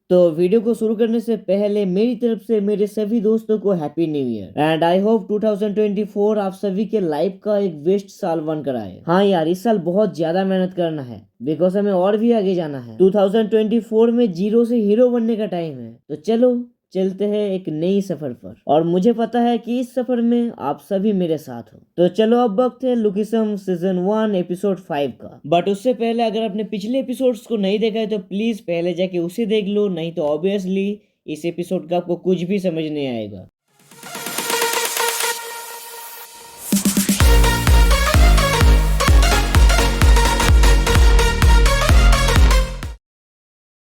तो वीडियो को शुरू करने से पहले मेरी तरफ से मेरे सभी दोस्तों को happy new year and I hope 2024 आप सभी के लाइफ का एक बेस्ट साल बनकर आए। हाँ यार, इस साल बहुत ज्यादा मेहनत करना है बिकॉज हमें और भी आगे जाना है। 2024 में जीरो से हीरो बनने का टाइम है। तो चलो चलते हैं एक नई सफर पर, और मुझे पता है कि इस सफर में आप सभी मेरे साथ हो। तो चलो अब वक्त है लुकिसम सीजन 1 एपिसोड 5 का। बट उससे पहले अगर आपने पिछले एपिसोड्स को नहीं देखा है तो प्लीज पहले जाके उसे देख लो, नहीं तो ऑब्वियसली इस एपिसोड का आपको कुछ भी समझ नहीं आएगा।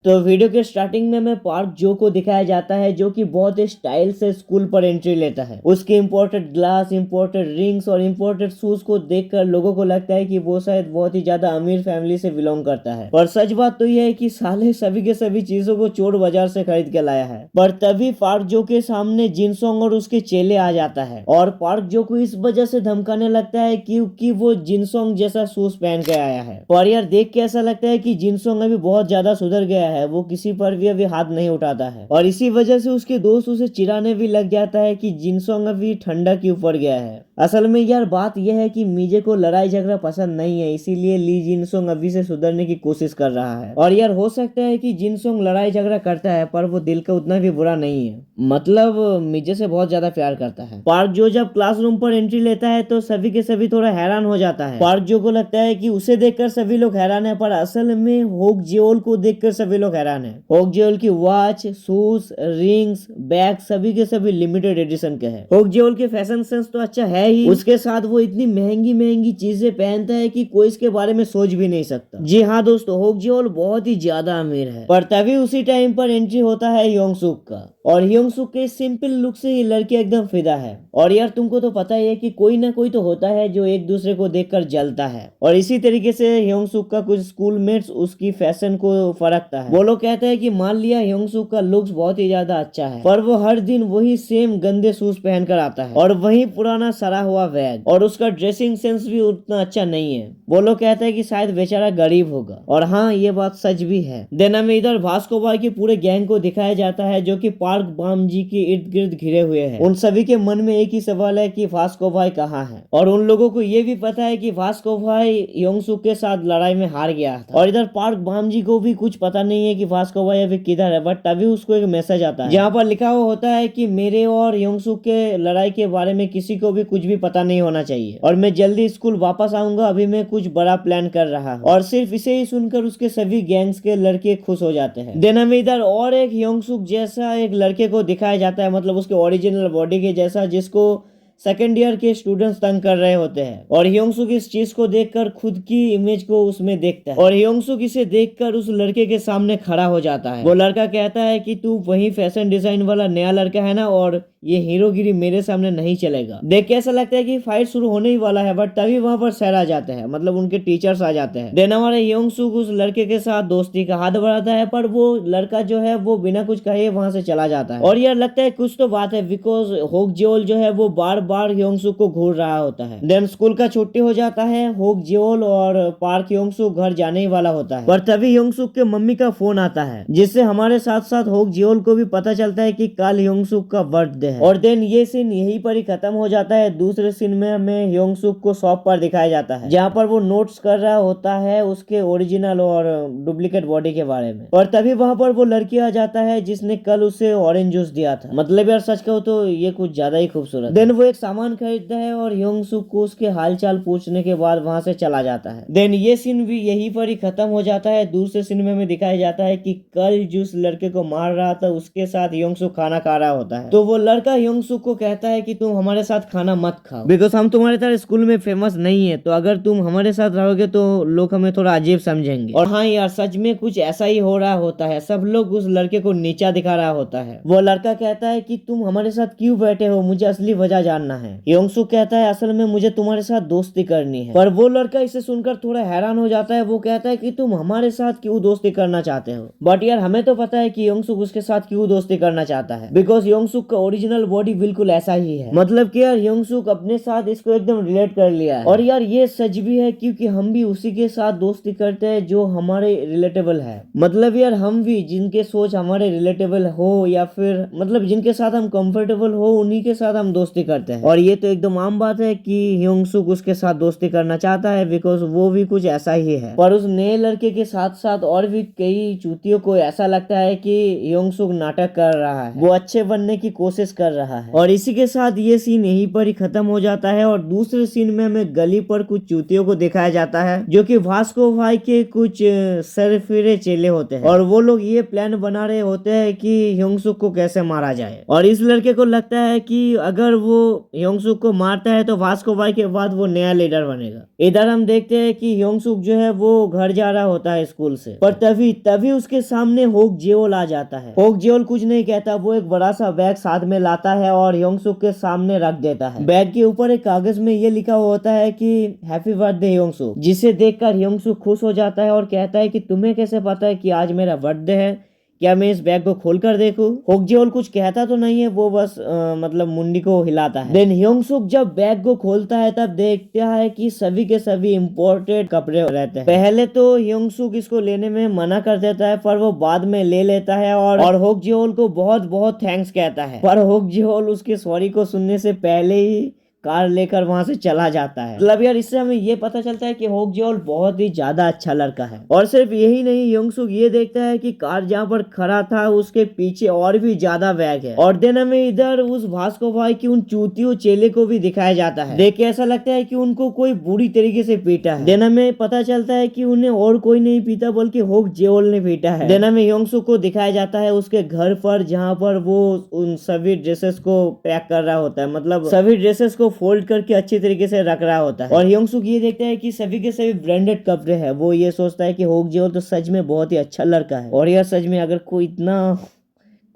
तो वीडियो के स्टार्टिंग में हमें पार्क जो को दिखाया जाता है, जो कि बहुत ही स्टाइल से स्कूल पर एंट्री लेता है। उसके इंपोर्टेड ग्लास, इंपोर्टेड रिंग्स और इंपोर्टेड शूज को देखकर लोगों को लगता है कि वो शायद बहुत ही ज्यादा अमीर फैमिली से बिलोंग करता है। पर सच बात तो यह है कि साले सभी के सभी चीजों को चोर बाजार से खरीद के लाया है। पर तभी पार्क जो के सामने जिनसोंग और उसके चेले आ जाता है, और पार्क जो को इस वजह से धमकाने लगता है क्योंकि वो जिनसोंग जैसा शूज पहन के आया है। पर यार देख के ऐसा लगता है कि जिनसोंग अभी बहुत ज्यादा सुधर गया है, वो किसी पर भी अभी हाथ नहीं उठाता है। और इसी वजह से उसके दोस्त उसे चिढ़ाने भी लग जाता है कि जिनसोंग अभी ठंडा क्यों पड़ गया है। असल में यार बात यह है कि मीजे को लड़ाई झगड़ा पसंद नहीं है, इसीलिए ली जिनसोंग अभी से सुधरने की कोशिश कर रहा है। और यार हो सकता है कि जिनसोंग लड़ाई झगड़ा करता है पर वो दिल का उतना भी बुरा नहीं है, मतलब मीजे से बहुत ज्यादा प्यार करता है। पार्क जो जब क्लासरूम पर एंट्री लेता है तो सभी के सभी थोड़ा हैरान हो जाता है। पार्क जो को लगता है कि उसे देखकर सभी लोग हैरान है, पर असल में होक जेओल को देखकर सभी लोग हैरान है। होक जेओल की वॉच, शूज, रिंग्स, बैग सभी के सभी लिमिटेड एडिशन के हैं। होक जेओल के फैशन सेंस तो अच्छा है ही, उसके साथ वो इतनी महंगी महंगी चीजें पहनता है कि कोई इसके बारे में सोच भी नहीं सकता। जी हाँ दोस्तों, होक जेओल बहुत ही ज्यादा अमीर है। पर तभी उसी टाइम पर एंट्री होता है योंगसुक का, और योंगसुक के सिंपल लुक से ही लड़की एकदम फिदा है। और यार तुमको तो पता ही है कि कोई ना कोई तो होता है जो एक दूसरे को देखकर जलता है, और इसी तरीके से योंगसुक का कुछ स्कूलमेट्स उसकी फैशन को फरकता है। वो लोग कहते हैं कि मान लिया योंगसुक का लुक्स बहुत ही ज्यादा अच्छा है, पर वो हर दिन वही सेम गंदे शूज पहनकर आता है और वही पुराना सड़ा हुआ बैग, और उसका ड्रेसिंग सेंस भी उतना अच्छा नहीं है। वो लोग कहते हैं कि शायद बेचारा गरीब होगा, और हाँ ये बात सच भी है। देन हमें इधर भास्को भाई के पूरे गैंग को दिखाया जाता है जो कि पार्क बाम जी के इर्द गिर्द घिरे हुए हैं। उन सभी के मन में एक ही सवाल है कि भास्को भाई कहाँ है, और उन लोगों को ये भी पता है कि भास्को भाई योंगसुक के साथ लड़ाई में हार गया था। और इधर पार्क बाम जी को भी कुछ पता नहीं है कि भास्को भाई अभी किधर है, बट तभी उसको एक मैसेज आता है जहाँ पर लिखा हुआ होता है कि मेरे और योंगसुक के लड़ाई के बारे में किसी को भी कुछ भी पता नहीं होना चाहिए, और मैं जल्दी स्कूल वापस आऊंगा, अभी मैं कुछ बड़ा प्लान कर रहा हूँ। और सिर्फ इसे ही सुनकर उसके सभी गैंग्स के लड़के खुश हो जाते हैं। देन हमें इधर और एक योंगसुक जैसा एक लड़के को दिखाया जाता है, मतलब उसके ओरिजिनल बॉडी के जैसा, जिसको सेकेंड ईयर के स्टूडेंट्स तंग कर रहे होते हैं। और योंगसुक इस चीज को देखकर खुद की इमेज को उसमें देखता है, और योंगसुक इसे देखकर उस लड़के के सामने खड़ा हो जाता है। वो लड़का कहता है कि तू वही फैशन डिजाइन वाला नया लड़का है ना, और ये हीरोगिरी मेरे सामने नहीं चलेगा। देख के ऐसा लगता है कि फाइट शुरू होने ही वाला है, बट तभी वहां पर सर आ जाते हैं, मतलब उनके टीचर्स आ जाते हैं। देन हमारे योंगसुक उस लड़के के साथ दोस्ती का हाथ बढ़ाता है, पर वो लड़का जो है वो बिना कुछ कहे वहां से चला जाता है। और यार लगता है कुछ तो बात है, बिकॉज होक जेओल जो है वो बार बार योंगसुक को घूर रहा होता है। देन स्कूल का छुट्टी हो जाता है, होक जेओल और पार्क योंगसुक घर जाने ही वाला होता है, पर तभी योंगसुक के मम्मी का फोन आता है, जिससे हमारे साथ साथ होक जेओल को भी पता चलता है कि कल योंगसुक का बर्थडे है। और देन ये सीन यहीं पर ही खत्म हो जाता है। दूसरे सीन में हमें योंगसुक को शॉप पर दिखाया जाता है, जहाँ पर वो नोट्स कर रहा होता है उसके ओरिजिनल और डुप्लीकेट बॉडी के बारे में। और तभी वहां पर वो लड़की आ जाता है जिसने कल उसे ऑरेंज जूस दिया था। मतलब यार सच कहूँ तो ये कुछ ज्यादा ही खूबसूरत। देन वो एक सामान खरीदता है और योंगसुक को उसके हालचाल पूछने के बाद वहां से चला जाता है। देन ये सीन भी यहीं पर ही खत्म हो जाता है। दूसरे सीन में हमें दिखाया जाता है कि कल जिस लड़के को मार रहा था उसके साथ योंगसुक खाना खा रहा होता है। तो वो लड़का योंगसुक को कहता है कि तुम हमारे साथ खाना मत खाओ, बिकॉज हम तुम्हारे तरह स्कूल में फेमस नहीं है, तो अगर तुम हमारे साथ रहोगे तो लोग हमें थोड़ा अजीब समझेंगे। और हाँ यार सच में कुछ ऐसा ही हो रहा होता है, सब लोग उस लड़के को नीचा दिखा रहा होता है। वो लड़का कहता है कि तुम हमारे साथ क्यों बैठे हो, मुझे असली वजह जानना करना है। योंगसुक कहता है असल में मुझे तुम्हारे साथ दोस्ती करनी है, पर वो लड़का इसे सुनकर थोड़ा हैरान हो जाता है। वो कहता है कि तुम हमारे साथ क्यों दोस्ती करना चाहते हो? बट यार हमें तो पता है कि योंगसुक उसके साथ क्यों दोस्ती करना चाहता है, बिकॉज योंगसुक का ओरिजिनल बॉडी बिल्कुल ऐसा ही है। मतलब कि यार योंगसुक अपने साथ इसको एकदम रिलेट कर लिया है। और यार ये सच भी है, क्योंकि हम भी उसी के साथ दोस्ती करते हैं जो हमारे रिलेटेबल है। मतलब यार हम भी जिनके सोच हमारे रिलेटेबल हो या फिर मतलब जिनके साथ हम कंफर्टेबल हो उन्हीं के साथ हम दोस्ती करते हैं। और ये तो एकदम आम बात है कि योंगसुक उसके साथ दोस्ती करना चाहता है, बिकॉज वो भी कुछ ऐसा ही है। पर उस नए लड़के के साथ साथ और भी कई चूतियों को ऐसा लगता है कि योंगसुक नाटक कर रहा है, वो अच्छे बनने की कोशिश कर रहा है। और इसी के साथ ये सीन यहीं पर ही खत्म हो जाता है। और दूसरे सीन में हमें गली पर कुछ चूतियों को दिखाया जाता है जो कि वास्को भाई के कुछ सरफिरे चेले होते हैं। और वो लोग ये प्लान बना रहे होते हैं कि योंगसुक को कैसे मारा जाए। और इस लड़के को लगता है कि अगर वो योंगसुक को मारता है तो वास्को भाई के बाद वो नया लीडर बनेगा। इधर हम देखते हैं कि योंगसुक जो है वो घर जा रहा होता है स्कूल से, पर तभी उसके सामने होक जेओल आ जाता है। होक जेओल कुछ नहीं कहता, वो एक बड़ा सा बैग साथ में लाता है और योंगसुक के सामने रख देता है। बैग के ऊपर एक कागज में ये लिखा हुआ होता है कि हैप्पी बर्थडे योंगसुक, जिसे देखकर योंगसुक खुश हो जाता है और कहता है कि तुम्हें कैसे पता है कि आज मेरा बर्थडे है, क्या मैं इस बैग को खोल कर देखूं? होकजेओल कुछ कहता तो नहीं है, वो बस मतलब मुंडी को हिलाता है। देन योंगसुक जब बैग को खोलता है तब देखता है कि सभी के सभी इम्पोर्टेड कपड़े रहते हैं। पहले तो योंगसुक इसको लेने में मना कर देता है, पर वो बाद में ले लेता है और होकजेओल को बहुत बहुत थैंक्स कहता है। पर होकजेओल उसके सॉरी को सुनने से पहले ही कार लेकर वहां से चला जाता है। मतलब यार इससे हमें ये पता चलता है कि होकजेओल बहुत ही ज्यादा अच्छा लड़का है। और सिर्फ यही नहीं, योंगसुक ये देखता है कि कार जहाँ पर खड़ा था उसके पीछे और भी ज्यादा बैग है। और देन हमें इधर उस वास्को भाई की उन चूतियों चेले को भी दिखाया जाता है। देख के ऐसा लगता है कि उनको कोई बुरी तरीके से पीटा है। देन हमें पता चलता है कि उन्हें और कोई नहीं पीटा बल्कि होकजेओल ने पीटा है। देन हमें योंगसुक को दिखाया जाता है उसके घर पर, जहाँ पर वो उन सभी ड्रेसेस को पैक कर रहा होता है, मतलब सभी ड्रेसेस को फोल्ड करके अच्छी तरीके से रख रहा होता है। और योंगसुक ये देखता है कि सभी के सभी ब्रांडेड कपड़े हैं। वो ये सोचता है कि होकजेओल तो सच में बहुत ही अच्छा लड़का है। और यार सच में अगर कोई इतना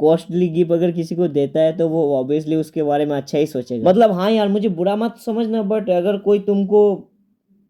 कॉस्टली गिफ्ट अगर किसी को देता है तो वो ऑब्वियसली उसके बारे में अच्छा ही सोचेगा। मतलब हाँ यार मुझे बुरा मत समझना, बट अगर कोई तुमको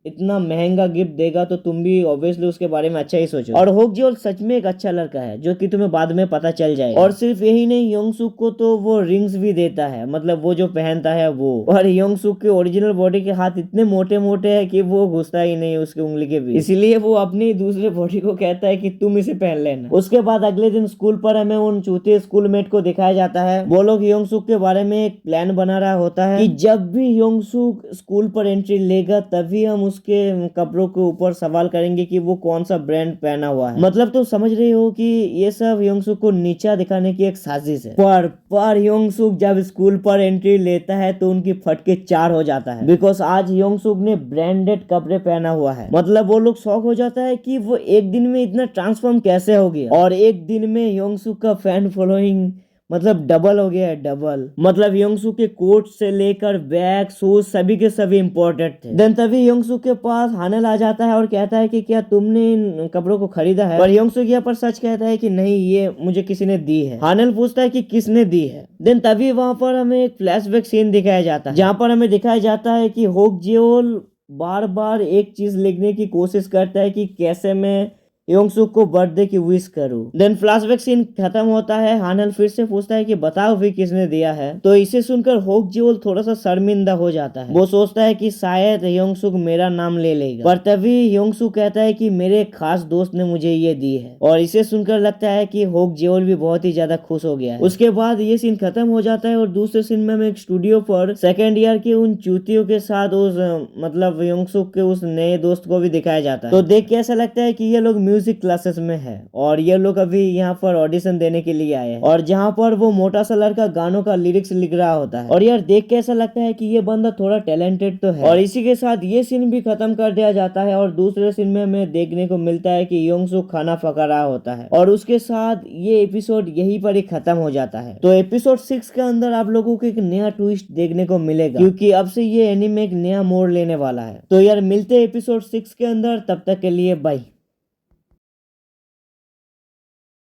इतना महंगा गिफ्ट देगा तो तुम भी ऑब्वियसली उसके बारे में अच्छा ही सोचो। और होकजेओल सच में एक अच्छा लड़का है, जो कि तुम्हें बाद में पता चल जाएगा। और सिर्फ यही नहीं, योंगसुक को तो वो रिंग्स भी देता है, मतलब वो जो पहनता है वो। और योंगसुक के ओरिजिनल बॉडी के हाथ इतने मोटे मोटे हैं कि वो घुसता ही नहीं उसके उंगली के बीच, इसलिए वो अपनी दूसरे बॉडी को कहता है कि तुम इसे पहन लेना। उसके बाद अगले दिन स्कूल पर हमें उन चूते स्कूलमेट को दिखाया जाता है। वो लोग योंगसुक के बारे में एक प्लान बना रहा होता है कि जब भी योंगसुक स्कूल पर एंट्री लेगा तभी हम उसके कपड़ों के ऊपर सवाल करेंगे कि वो कौन सा ब्रांड पहना हुआ है। मतलब तो समझ रहे हो कि ये सब योंगसुक को नीचा दिखाने की एक साजिश है। पर योंगसुक जब स्कूल पर एंट्री लेता है तो उनकी फटके 4 हो जाता है, बिकॉज आज योंगसुक ने ब्रांडेड कपड़े पहना हुआ है। मतलब वो लोग शॉक हो जाता है कि वो एक दिन में इतना ट्रांसफॉर्म कैसे हो गया। और एक दिन में योंगसुक का फैन फॉलोइंग मतलब डबल हो गया है, डबल। मतलब योंगसुक के कोट से लेकर बैग शूज सभी के सभी इम्पोर्टेड थे। देन तभी योंगसुक के पास हानेल आ जाता है और कहता है कि क्या तुमने इन कपड़ों को खरीदा है? पर योंगसुक यहाँ पर सच कहता है कि नहीं, ये मुझे किसी ने दी है। हानेल पूछता है कि किसने दी है? देन तभी वहां पर हमें एक फ्लैशबैक सीन दिखाया जाता है, जहाँ पर हमें दिखाया जाता है कि होकजेओल बार बार एक चीज लिखने की कोशिश करता है कि कैसे मैं योंगसुक को बर्थडे की विश करूं। देन फ्लैशबैक सीन खत्म होता है। हानेल फिर से पूछता है कि बताओ भी किसने दिया है? तो इसे सुनकर होकजेओल थोड़ा सा शर्मिंदा हो जाता है। वो सोचता है कि शायद योंगसुक मेरा नाम ले लेगा, पर तभी योंगसुक कहता है कि मेरे खास दोस्त ने मुझे ये दी है। और इसे सुनकर लगता है कि होकजेओल भी बहुत ही ज्यादा खुश हो गया है। उसके बाद ये सीन खत्म हो जाता है और दूसरे सीन में हम एक स्टूडियो पर सेकेंड ईयर के उन चूतियों के साथ उस मतलब योंगसुक के उस नए दोस्त को भी दिखाया जाता है। तो देख के ऐसा लगता है कि ये लोग म्यूजिक क्लासेस में है और ये लोग अभी यहाँ पर ऑडिशन देने के लिए आए हैं, और जहाँ पर वो मोटा सा लड़का गानों का लिरिक्स लिख रहा होता है। और यार देख के ऐसा लगता है कि ये बंदा थोड़ा टैलेंटेड तो है। और इसी के साथ ये सीन भी खत्म कर दिया जाता है और दूसरे सीन में हमें देखने को मिलता है कि योंगसुक खाना पका रहा होता है। और उसके साथ ये एपिसोड यहीं पर ही खत्म हो जाता है। तो एपिसोड 6 के अंदर आप लोगों को एक नया ट्विस्ट देखने को मिलेगा, क्योंकि अब से ये एनिमे एक नया मोड़ लेने वाला है। तो यार मिलते हैं एपिसोड 6 के अंदर, तब तक के लिए बाय।